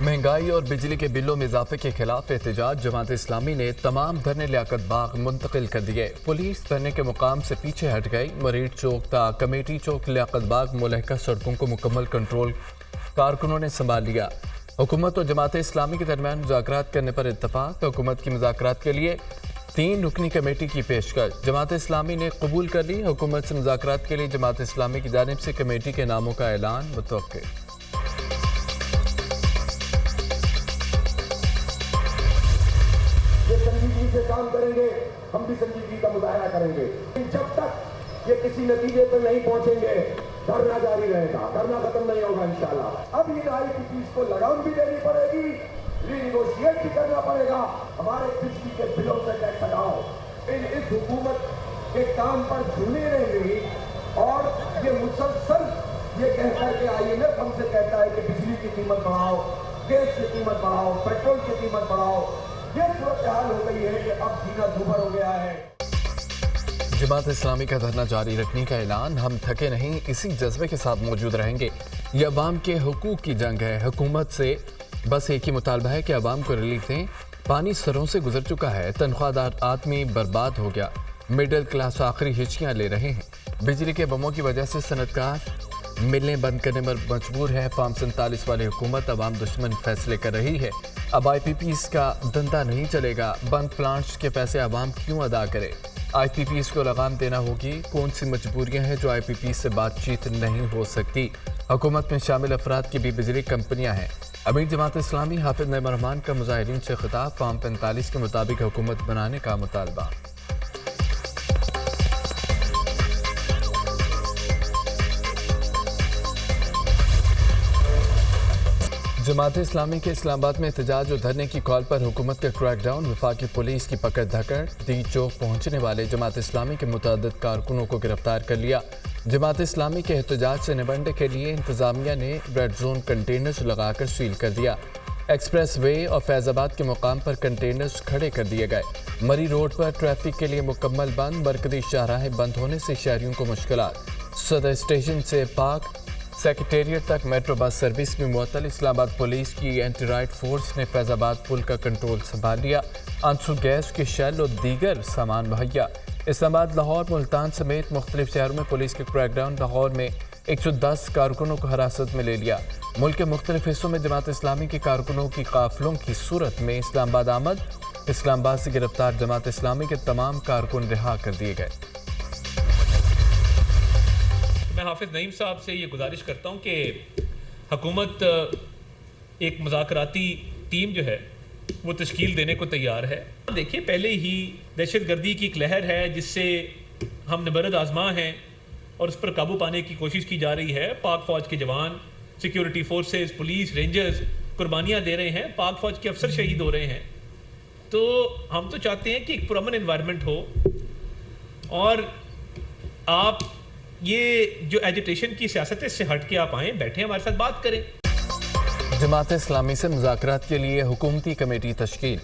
महंगाई और बिजली के बिलों में इजाफे के खिलाफ एहतजाज। जमात इस्लामी ने तमाम धरने लियाकत बाग मुंतकिल कर दिए। पुलिस धरने के मुकाम से पीछे हट गई। मरीड चौक ता कमेटी चौक लियाकत बाग मुलहका सड़कों को मुकम्मल कंट्रोल कारकुनों ने संभाल लिया। हुकूमत और जमात इस्लामी के दरमियान मुज़ाकरात करने पर इत्तफाक। हुकूमत की मुज़ाकरात के लिए 3 रुकनी कमेटी की पेशकश जमात इस्लामी ने कबूल कर ली। हुकूमत से मुज़ाकरात के लिए जमात इस्लामी की जानिब से कमेटी के नामों का ऐलान मुतवक्किल। ये संजीदगी से काम करेंगे, हम भी संजीदगी का मुजाहरा करेंगे। जब तक ये किसी नतीजे पर नहीं पहुंचेंगे, धरना जारी रहेगा, धरना खत्म नहीं होगा इंशाल्लाह। अब इन IPPs को लगाम भी देनी पड़ेगी, रीनिगोशिएट भी करना पड़ेगा। हमारे बिजली के बिलों से टैक्स हटाओ। इस हुकूमत के काम पर झूले रहेंगे और ये मुसलसल ये कहकर के IMF हमसे कहता है कि बिजली की कीमत बढ़ाओ, गैस की कीमत बढ़ाओ, पेट्रोल की कीमत बढ़ाओ। ये सूरत हाल हो गई है कि अब जीना दुभर हो गया है। जमात इस्लामी का धरना जारी रखने का ऐलान। हम थके नहीं, इसी जज्बे के साथ मौजूद रहेंगे। ये अवाम के हुकूक की जंग है। हुकूमत से बस एक ही मुतालबा है कि अवाम को रिलीफ दें। पानी सरों से गुजर चुका है। तनख्वाहदार आदमी बर्बाद हो गया। मिडिल क्लास आखिरी हिचकियाँ ले रहे हैं। बिजली के बमों की वजह से सनतकार मिलने बंद करने पर मजबूर है। फार्म 47 वाली हुकूमत अवाम दुश्मन फैसले कर रही है। अब IPPs का धंधा नहीं चलेगा। बंद प्लांट्स के पैसे अवाम क्यों अदा करे? IPPs को लगाम देना होगी। कौन सी मजबूरियां हैं जो IPPs से बातचीत नहीं हो सकती? हुकूमत में शामिल अफराद की भी बिजली कंपनियां हैं। अमीर जमात इस्लामी हाफिज नईम रहमान का मुजाहिरीन से खिताब। फार्म 45 के मुताबिक हुकूमत बनाने का मुतालबा। जमात इस्लामी के इस्लामाबाद में एहतजाज और धरने की कॉल पर हुकूमत का क्रैकडाउन। वफाकी पुलिस की पकड़ धकड़। डी चौक पहुंचने वाले जमात इस्लामी के मुतअद्दिद कारकुनों को गिरफ्तार कर लिया। जमात इस्लामी के एहतजाज से निबटने के लिए इंतजामिया ने रेड जोन कंटेनर्स लगाकर सील कर दिया। एक्सप्रेस वे और फैज़ाबाद के मुकाम पर कंटेनर्स खड़े कर दिए गए। मरी रोड पर ट्रैफिक के लिए मुकम्मल बंद। मरकजी शाहराहें बंद होने से शहरियों को मुश्किलात। सदर स्टेशन से पाक सेक्रेटेरिएट तक मेट्रो बस सर्विस में मुअत्तल। इस्लामाबाद पुलिस की एंटी राइट फोर्स ने फैज़ाबाद पुल का कंट्रोल संभाल लिया। आंसू गैस के शेल और दीगर सामान मुहैया। इस्लामाबाद, लाहौर, मुल्तान समेत मुख्तलिफ शहरों में पुलिस के क्रैकडाउन। लाहौर में 110 कारकुनों को हिरासत में ले लिया। मुल्क के मुख्तलिफ हिस्सों में जमात इस्लामी के कारकुनों की काफिलों की सूरत में इस्लामाबाद आमद। इस्लामाबाद से गिरफ्तार जमात इस्लामी के तमाम कारकुन रिहा कर दिए गए। मैं हाफिज नईम साहब से ये गुजारिश करता हूँ कि हुकूमत एक मुज़ाकराती टीम जो है वो तश्कील देने को तैयार है। देखिए, पहले ही दहशत गर्दी की एक लहर है जिससे हम नबरद आजमा हैं और उस पर काबू पाने की कोशिश की जा रही है। पाक फ़ौज के जवान, सिक्योरिटी फोर्सेस, पुलिस, रेंजर्स कुर्बानियाँ दे रहे हैं। पाक फ़ौज के अफसर शहीद हो रहे हैं। तो हम तो चाहते हैं कि एक पुरअमन एनवायरनमेंट हो और आप ये जो एजिटेशन की सियासत है इससे हट के आप आएँ, बैठें, हमारे साथ बात करें। जमात इस्लामी से मुज़ाकरात के लिए हुकूमती कमेटी तश्कील।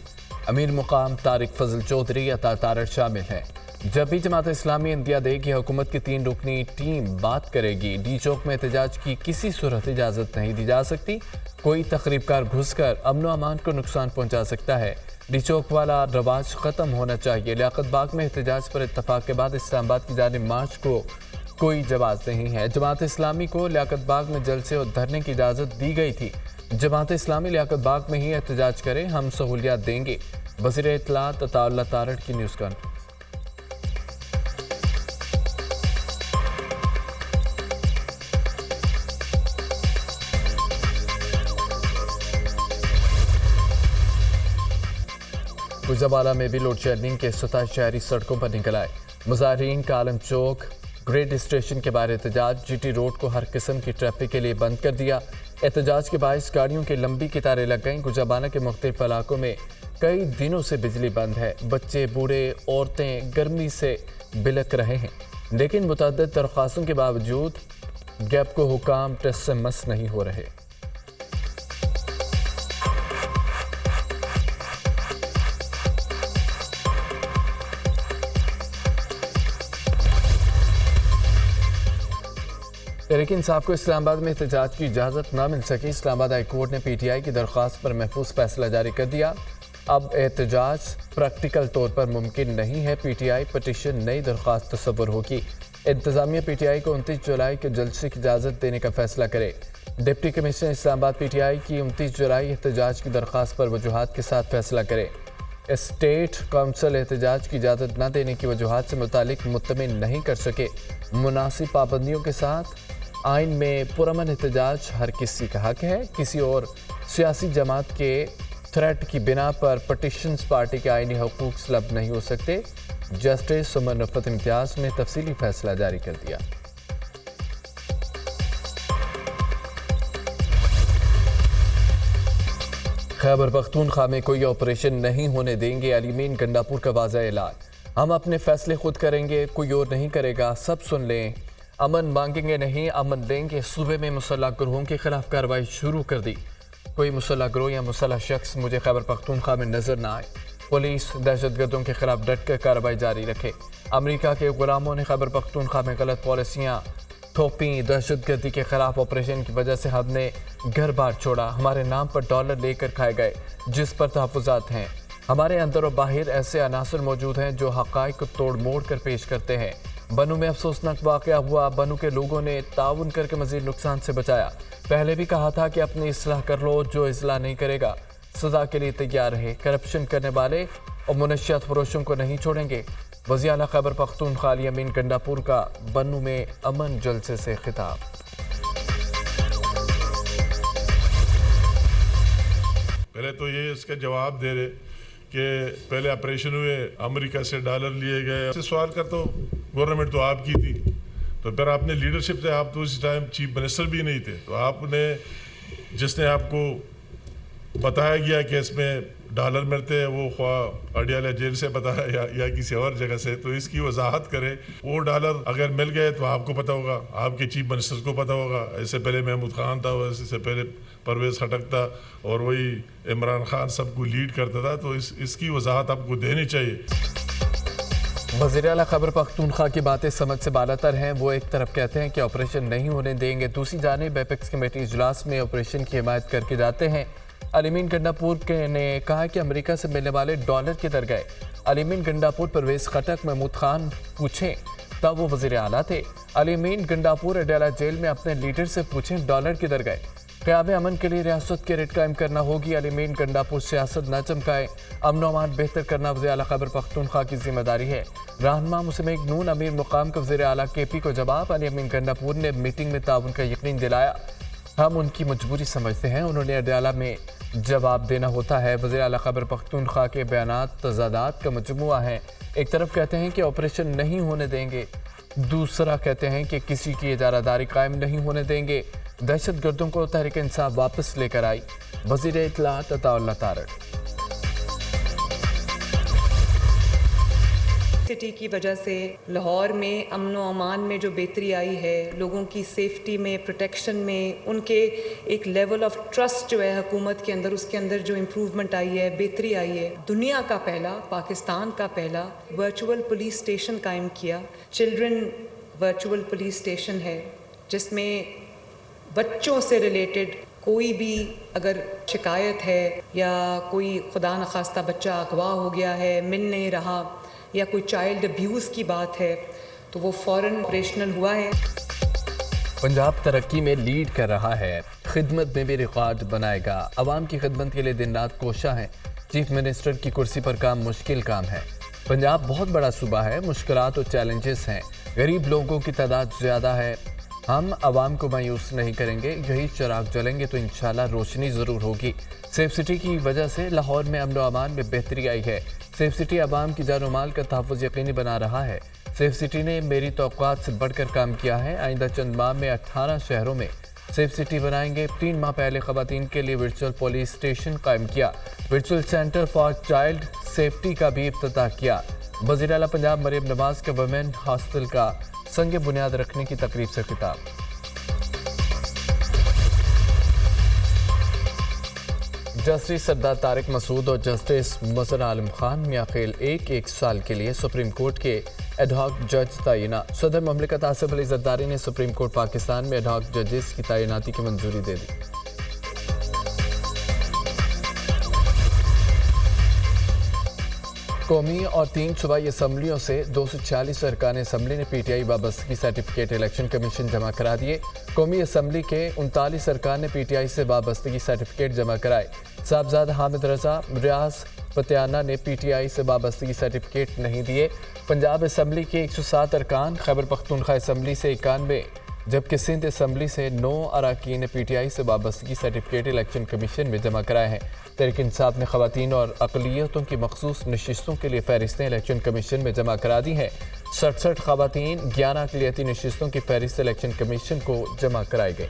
अमीर मुकाम तारिक फजल चौधरी अता तारड़ शामिल हैं। जब भी जमात इस्लामी इंदिया देगी, हुकूमत की 3 रुकनी टीम बात करेगी। डी चौक में एहतजाज की किसी सूरत इजाज़त नहीं दी जा सकती। कोई तकरीबकार घुसकर अमन व अमान को नुकसान पहुँचा सकता है। डी चौक वाला रवाज ख़त्म होना चाहिए। लियाकत बाग में एहतजाज पर इत्तफाक के बाद इस्लामाबाद की जानिब मार्च को कोई जवाब नहीं है। जमात इस्लामी को लियाकत बाग में जलसे और धरने की इजाज़त दी गई थी। जमात इस्लामी लियाकत बाग में ही एहतजाज करे, हम सहूलियात देंगे। वज़ीर इत्तलात अताउल्लाह तारड़ की न्यूज़ कॉन्फ्रेंस। गुजरावाला में भी लोड शेडिंग के 27 शहरी सड़कों पर निकल आए। मुजाहिरीन का आलम चौक ग्रेड स्टेशन के बाहर एहतजाज। GT रोड को हर किस्म की ट्रैफिक के लिए बंद कर दिया। एहतजाज के बायस गाड़ियों की लंबी कतारें लग गईं। गुजरावाला के मुख्तलिफ इलाकों में कई दिनों से बिजली बंद है। बच्चे, बूढ़े, औरतें गर्मी से बिलख रहे हैं, लेकिन मुतअद्दिद दरख्वास्तों के बावजूद गैप को हुकाम टेस्ट से मस नहीं हो रहे। तहरीक इंसाफ को इस्लामाबाद में एहतजाज की इजाज़त न मिल सकी। इस्लामाबाद हाई कोर्ट ने PTI की दरख्वास्त पर महफूज फैसला जारी कर दिया। अब एहतजाज प्रैक्टिकल तौर पर मुमकिन नहीं है। PTI पटिशन नई दरख्वास्त तस्वर होगी। इंतजामिया PTI को 29 जुलाई के जलसे की इजाज़त देने का फैसला करे। डिप्टी कमिश्नर इस्लामाबाद PTI की 29 जुलाई एहतजाज की दरख्वास्त पर वजूहात के साथ फैसला करे। स्टेट काउंसिल एहतजाज की इजाज़त न देने की वजूहात से मुतालिक मुत्तमिन नहीं कर सके। मुनासिब पाबंदियों के साथ आइन में पुरअमन एहतजाज हर किसी का हक है। किसी और सियासी जमात के थ्रेट की बिना पर पटिशन्स पार्टी के आइनी हकूक़ सलब नहीं हो सकते। जस्टिस उमर रफ़त इम्तियाज़ ने तफसीली फैसला जारी कर दिया। खैबर पख्तूनख्वा में कोई ऑपरेशन नहीं होने देंगे। अलीमीन गंडापुर का वाज़ा ऐलान। हम अपने फैसले खुद करेंगे, कोई और नहीं करेगा। सब सुन लें। अमन मांगेंगे नहीं, अमन देंगे। सूबे में मुसल्लह ग्रोहों के खिलाफ कार्रवाई शुरू कर दी। कोई मुसल्लह ग्रोह या मुसल्लह शख्स मुझे खैबर पख्तूनख्वा में नजर ना आए। पुलिस दहशतगर्दों के खिलाफ डट कर कार्रवाई जारी रखे। अमेरिका के गुलामों ने खैबर पख्तूनख्वा में गलत पॉलिसियाँ थोपी। दहशतगर्दी के खिलाफ ऑपरेशन की वजह से हमने घर बार छोड़ा। हमारे नाम पर डॉलर लेकर खाए गए जिस पर तहफ़्फ़ुज़ात हैं। हमारे अंदर और बाहर ऐसे अनासर मौजूद हैं जो हक़ाइक़ को तोड़ मोड़ कर पेश करते हैं। बनू में अफसोसनाक वाक़या हुआ। बनू के लोगों ने ताउन करके मज़ीद नुकसान से बचाया। पहले भी कहा था कि अपनी इस्लाह कर लो, जो इस्लाह नहीं करेगा सज़ा के लिए तैयार रहे। करप्शन करने वाले और मुनशियात फरोशों को नहीं छोड़ेंगे। वज़ीर आला खैबर पख्तूनख्वा अमीन गंडापुर का बनू में अमन जलसे से खिताब। पहले तो ये इसका जवाब दे रहे कि पहले ऑपरेशन हुए, अमेरिका से डॉलर लिए गए। इससे सवाल कर तो गवर्नमेंट तो आपकी थी, तो फिर आपने लीडरशिप से, आप तो उस टाइम चीफ मिनिस्टर भी नहीं थे, तो आपने जिसने आपको बताया गया कि इसमें डॉलर मिलते हैं, वो ख्वाह अडियाला जेल से बताया या किसी और जगह से, तो इसकी वजाहत करे। वो डॉलर अगर मिल गए तो आपको पता होगा, आपके चीफ मिनिस्टर को पता होगा। इससे पहले महमूद खान था, इससे पहले परवेज़ खटक था, और वही इमरान खान सबको लीड करता था। तो इसकी वजाहत आपको देनी चाहिए। वज़ीर आला खैबर पख्तूनख्वा की बातें समझ से बालातर हैं। वो एक तरफ कहते हैं कि ऑपरेशन नहीं होने देंगे, दूसरी जानिब एपेक्स कमेटी इजलास में ऑपरेशन की हिमायत करके जाते हैं। अलीमीन गंडापुर ने कहा कि अमेरिका से मिलने वाले डॉलर किधर गए। अलीमीन गंडापुर परवेज़ खटक महमूद खान पूछें तब वो वज़ीर आला थे। अलीमीन गंडापुर अडियाला जेल में अपने लीडर से पूछें डॉलर किधर गए। क़याम अमन के लिए रियासत के रेट कायम करना होगी। अलीमीन गंडापुर सियासत न चमकाए, अमन व अमान बेहतर करना वज़ीर आला खैबर पख्तूनख्वा की जिम्मेदारी है। रहनुमा मुस्लिम नून अमीर मुकाम का वज़ीर आला KP को जवाब। अलीमीन गंडापुर ने मीटिंग में ताउन का यकीन दिलाया। हम उनकी मजबूरी समझते हैं, उन्होंने अडियाला में जवाब देना होता है। वज़ीर आला खैबर पख्तूनख्वा के बयानात तज़ादात का मजमुआ है। एक तरफ कहते हैं कि ऑपरेशन नहीं होने देंगे, दूसरा कहते हैं कि किसी की इजारादारी कायम नहीं होने देंगे। दहशत गर्दों को तहरीक इंसाफ वापस लेकर आई। वज़ीर इत्तलात अताउल्लाह तारड़। सिटी की वजह से लाहौर में अमन व अमान में जो बेहतरी आई है, लोगों की सेफ्टी में, प्रोटेक्शन में, उनके एक लेवल ऑफ ट्रस्ट जो है हुकूमत के अंदर, उसके अंदर जो इम्प्रूवमेंट आई है, बेहतरी आई है। दुनिया का पहला, पाकिस्तान का पहला वर्चुअल पुलिस स्टेशन कायम किया। चिल्ड्रन वर्चुअल पुलिस स्टेशन है जिसमें बच्चों से रिलेटेड कोई भी अगर शिकायत है या कोई खुदा न खास्ता बच्चा अगवा हो गया है, मिल नहीं रहा, या कोई चाइल्ड अब्यूज़ की बात है, तो वो फ़ौरन ऑपरेशनल हुआ है। पंजाब तरक्की में लीड कर रहा है, खिदमत में भी रिकॉर्ड बनाएगा। अवाम की खिदमत के लिए दिन रात कोशा है। चीफ मिनिस्टर की कुर्सी पर काम मुश्किल काम है। पंजाब बहुत बड़ा सूबा है, मुश्किलात और चैलेंजेस हैं, गरीब लोगों की तादाद ज़्यादा है। हम आवाम को मायूस नहीं करेंगे, यही चिराग जलेंगे तो इंशाल्लाह रोशनी ज़रूर होगी। सेफ सिटी की वजह से लाहौर में अमन व अमान में बेहतरी आई है। सेफ सिटी आवाम की जान माल का तहफ़्फ़ुज़ यकीनी बना रहा है। सेफ सिटी ने मेरी तौक़्क़ात से बढ़कर काम किया है। आइंदा चंद माह में 18 शहरों में सेफ सिटी बनाएंगे। 3 माह पहले ख़वातीन के लिए वर्चुअल पुलिस स्टेशन कायम किया। Virtual centre for child safety का भी इफ्तिताह किया। वज़ीर आला पंजाब मरीम नवाज का वुमेन हॉस्टल का संग बुनियाद रखने की तकरीब से खिताब। जस्टिस सरदार तारिक मसूद और जस्टिस मज़हर आलम खान मियां खेल एक साल के लिए सुप्रीम कोर्ट के एड हॉक जज तैनात। सदर ममलिकत आसिफ अली जरदारी ने सुप्रीम कोर्ट पाकिस्तान में एड हॉक जजेस की तैनाती की मंजूरी दे दी। कौमी और 3 सूबाई असम्बलियों से 246 अरकान असम्बली ने पीटीआई वाबस्तगी सर्टिफिकेट इलेक्शन कमीशन जमा करा दिए। कौमी असम्बली के 39 अरकान ने पीटीआई से वाबस्तगी सर्टिफिकेट जमा कराए। साहबजादा हामिद रजा, रियाज फतेहाना ने पीटीआई से वाबस्तगी सर्टिफिकेट नहीं दिए। पंजाब असम्बली के 107 अरकान, खैबर पख्तूनख्वा असम्बली से 91, जबकि सिंध असम्बली से 9 अरकान ने पीटीआई से वाबस्तगी सर्टिफिकेट इलेक्शन कमीशन में जमा कराए हैं। तहरीक इंसाफ ने खवातीन और अक़लियतों की मखसूस नशिस्तों के लिए फहरिस्तें इलेक्शन कमीशन में जमा करा दी हैं। 67 खवातीन 11 अक़लियती नशिस्तों की फहरिस्त इलेक्शन कमीशन को जमा कराई गई।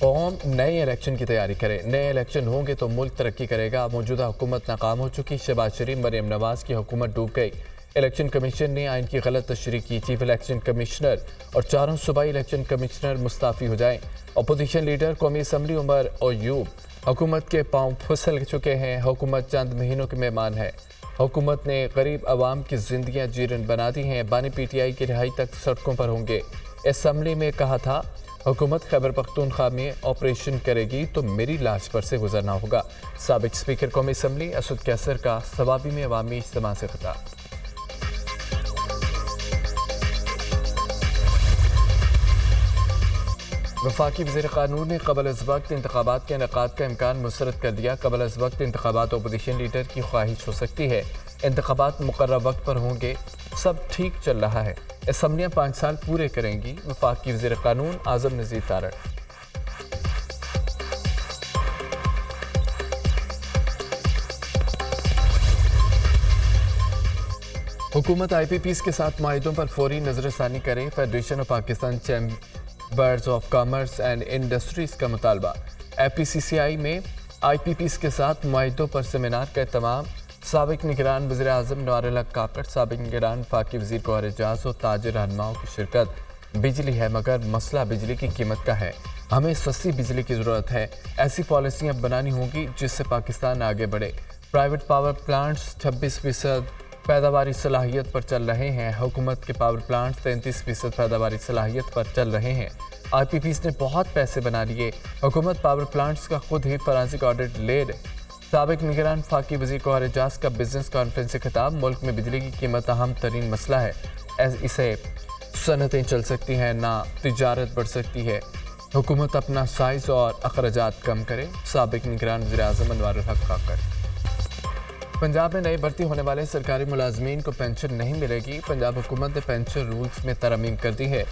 कौम नए इलेक्शन की तैयारी करे। नए इलेक्शन होंगे तो मुल्क तरक्की करेगा। मौजूदा हुकूमत नाकाम हो चुकी। शहबाज शरीफ, मरियम नवाज की हुकूमत डूब गई। इलेक्शन कमीशन ने आइन की गलत तशरीह की। चीफ इलेक्शन कमिश्नर और 4 सूबाई इलेक्शन कमिश्नर मुस्ताफ़ी हो जाएं। अपोजिशन लीडर कौमी असम्बली उमर अयूब, हुकूमत के पांव फिसल चुके हैं। हुकूमत चंद महीनों के मेहमान है। हुकूमत ने गरीब आवाम की जिंदगियां जीरन बना दी हैं। बानी पीटीआई की रिहाई तक सड़कों पर होंगे। असम्बली में कहा था, हुकूमत खैबर पख्तूनख्वा में ऑपरेशन करेगी तो मेरी लाश पर से गुजरना होगा। साबिक स्पीकर कौमी असम्बली असद कैसर का सवाबी में अवामी इज्तिमा से खिताब। वफाकी वज़ीर क़ानून ने क़बल अज़ वक्त इंतख़ाबात के इनेक़ाद का इम्कान मुस्तरद कर दिया। क़बल अज़ वक्त इंतख़ाबात अपोजिशन लीडर की ख्वाहिश हो सकती है। इंतख़ाबात मुक़र्रर वक्त पर होंगे। सब ठीक चल रहा है। असम्बलियाँ 5 साल पूरे करेंगी। वफाकी वज़ीर क़ानून आज़म नज़ीर तारड़। हुकूमत IPPs के साथ माहिदों पर फौरी नज़रसानी करे। Federation of Pakistan chambers of commerce and industries का मुतालबा। APCCI में IPPs के साथ माहिदों पर सेमिनार का एहतमाम। साबिक निगरान वज़ीर आज़म नवारुल हक काकड़, साबिक निगरान वफाकी वज़ीर गौहर एजाज और ताजिर रहनुमाओं की शिरकत। बिजली है मगर मसला बिजली की कीमत का है। हमें सस्ती बिजली की ज़रूरत है। ऐसी पॉलिसियाँ बनानी होंगी जिससे पाकिस्तान आगे बढ़े। प्राइवेट पावर प्लांट्स 26% पैदावारी सलाहियत पर चल रहे हैं। हुकूमत के पावर प्लांट्स 33% पैदावारी सलाहियत पर चल रहे हैं। IPPs ने बहुत पैसे बना लिए। हुकूमत पावर प्लांट्स का खुद ही फॉरेंसिक ऑडिट ले रहे। साबिक निगरान वफाकी वज़ीर गौहर एजाज का बिजनेस कॉन्फ्रेंस से खिताब। मुल्क में बिजली की कीमत अहम तरीन मसला है। इससे सनतें चल सकती हैं, ना तिजारत बढ़ सकती है। हुकूमत अपना साइज़ और अखराजात कम करे। साबिक निगरान वज़ीर आज़म नवारुल हक काकड़। पंजाब में नए भर्ती होने वाले सरकारी मुलाजमीन को पेंशन नहीं मिलेगी। पंजाब हुकूमत ने पेंशन रूल्स में तरमीम कर दी है।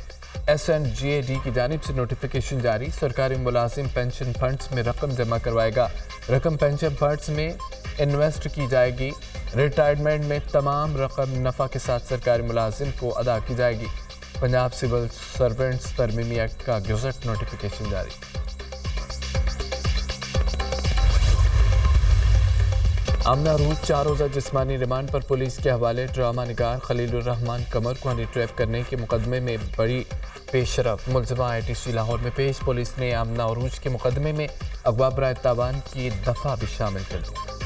SNGAD की जानिब से नोटिफिकेशन जारी। सरकारी मुलाजिम पेंशन फंड्स में रकम जमा करवाएगा। रकम पेंशन फंड्स में इन्वेस्ट की जाएगी। रिटायरमेंट में तमाम रकम नफ़ा के साथ सरकारी मुलाजिम को अदा की जाएगी। पंजाब सिविल सर्वेंट्स तरमीमी एक्ट का गज़ट नोटिफिकेशन जारी। आमना रूज 4 रोज़ा जिस्मानी रिमांड पर पुलिस के हवाले। ड्रामा निगार खलीलुर रहमान कमर को हनी ट्रैप करने के मुकदमे में बड़ी पेशरफ। मुलज़मा ITC लाहौर में पेश। पुलिस ने आमना रूज के मुकदमे में अगवा बराए तावान की दफ़ा भी शामिल कर दी।